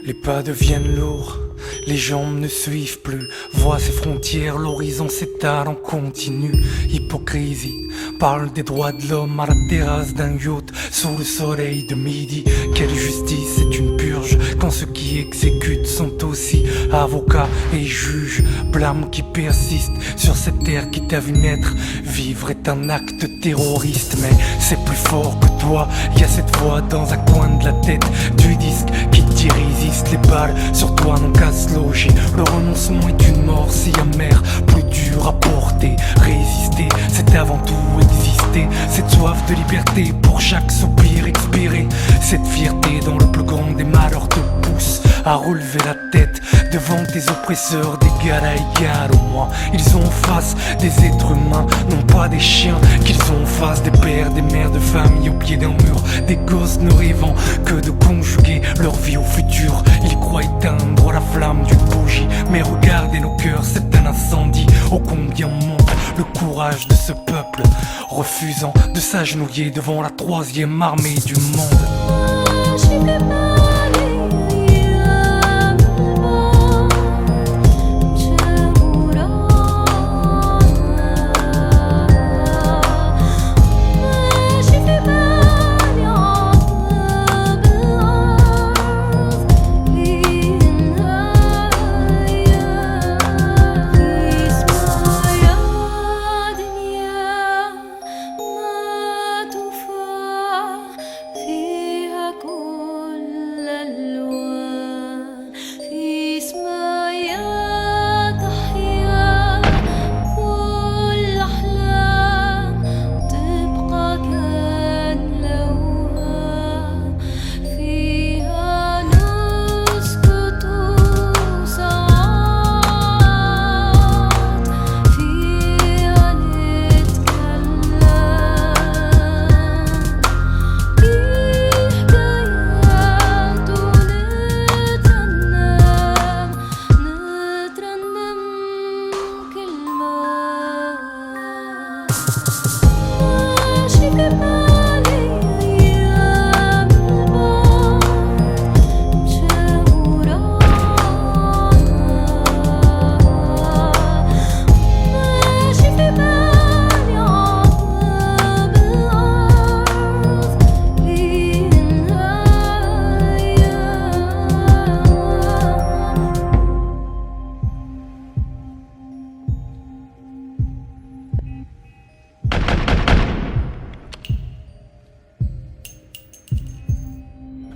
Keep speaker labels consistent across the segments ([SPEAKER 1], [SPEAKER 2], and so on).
[SPEAKER 1] Les pas deviennent lourds, les jambes ne suivent plus. Vois ces frontières, l'horizon s'étale en continu. Hypocrisie, parle des droits de l'homme à la terrasse d'un yacht sous le soleil de midi. Quelle justice, c'est une purge quand ceux qui exécutent sont aussi avocats et juges. Blâme qui persiste sur cette terre qui t'a vu naître. Vivre est un acte terroriste, mais c'est plus fort que toi. Y a cette voix dans un coin de la tête du disque qui t'y résiste. Les balles sur toi n'ont qu'à se loger. Le renoncement est une mort si amère, plus dur à porter. Résister, c'est avant tout exister. Cette soif de liberté pour chaque soupir expiré. Cette fierté dans le plus grand des malheurs te pousse à relever la tête devant tes oppresseurs d'égal à égal au moins. Ils ont en face des êtres humains, non pas des chiens. Qu'ils ont en face des pères, des mères de famille au pied d'un mur. Des gosses ne rêvant que de conjuguer leur vie au futur. Ils croient éteindre la flamme d'une bougie, mais regardez nos cœurs, c'est un incendie. Ô combien manque le courage de ce peuple, refusant de s'agenouiller devant la troisième armée du monde.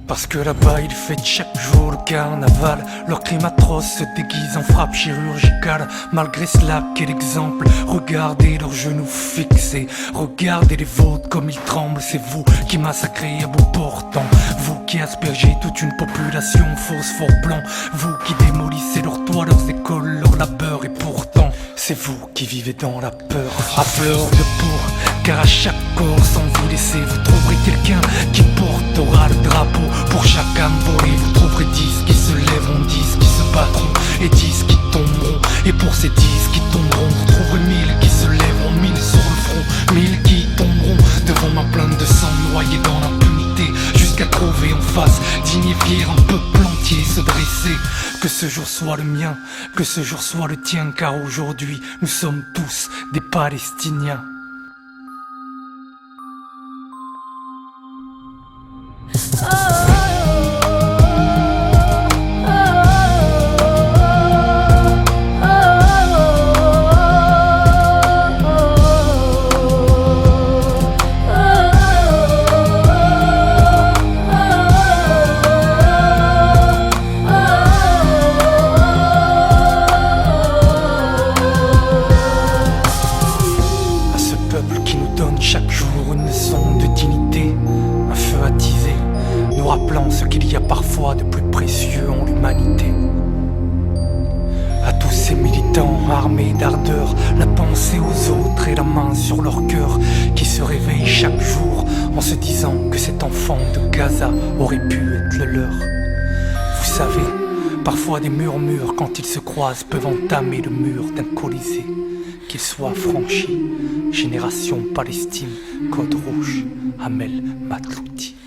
[SPEAKER 1] Parce que là-bas ils fêtent chaque jour le carnaval. Leur crime atroce se déguise en frappe chirurgicale. Malgré cela, quel exemple. Regardez leurs genoux fixés, regardez les vôtres comme ils tremblent. C'est vous qui massacrez à bout portant, vous qui aspergez toute une population phosphore blanc, vous qui démolissez leurs toits, leurs écoles, leur labeur. Et pourtant, c'est vous qui vivez dans la peur, à fleur de peau. Car à chaque corps sans vous laisser, vous trouverez quelqu'un qui portera le drapeau. Pour chaque âme volée, vous trouverez 10 qui se lèveront, 10 qui se battront et 10 qui tomberont. Et pour ces 10 qui tomberont, vous trouverez 1000 qui se lèveront, 1000 sur le front, 1000 qui tomberont devant ma plainte de sang, noyés dans l'impunité, jusqu'à trouver en face digne et fier un peuple entier se dresser. Que ce jour soit le mien, que ce jour soit le tien, car aujourd'hui nous sommes tous des Palestiniens. plus précieux en l'humanité. À tous ces militants armés d'ardeur, la pensée aux autres et la main sur leur cœur, qui se réveillent chaque jour en se disant que cet enfant de Gaza aurait pu être le leur. Vous savez, parfois des murmures quand ils se croisent peuvent entamer le mur d'un colisée, qu'il soit franchi. Génération Palestine, code rouge, Amel Matlouti.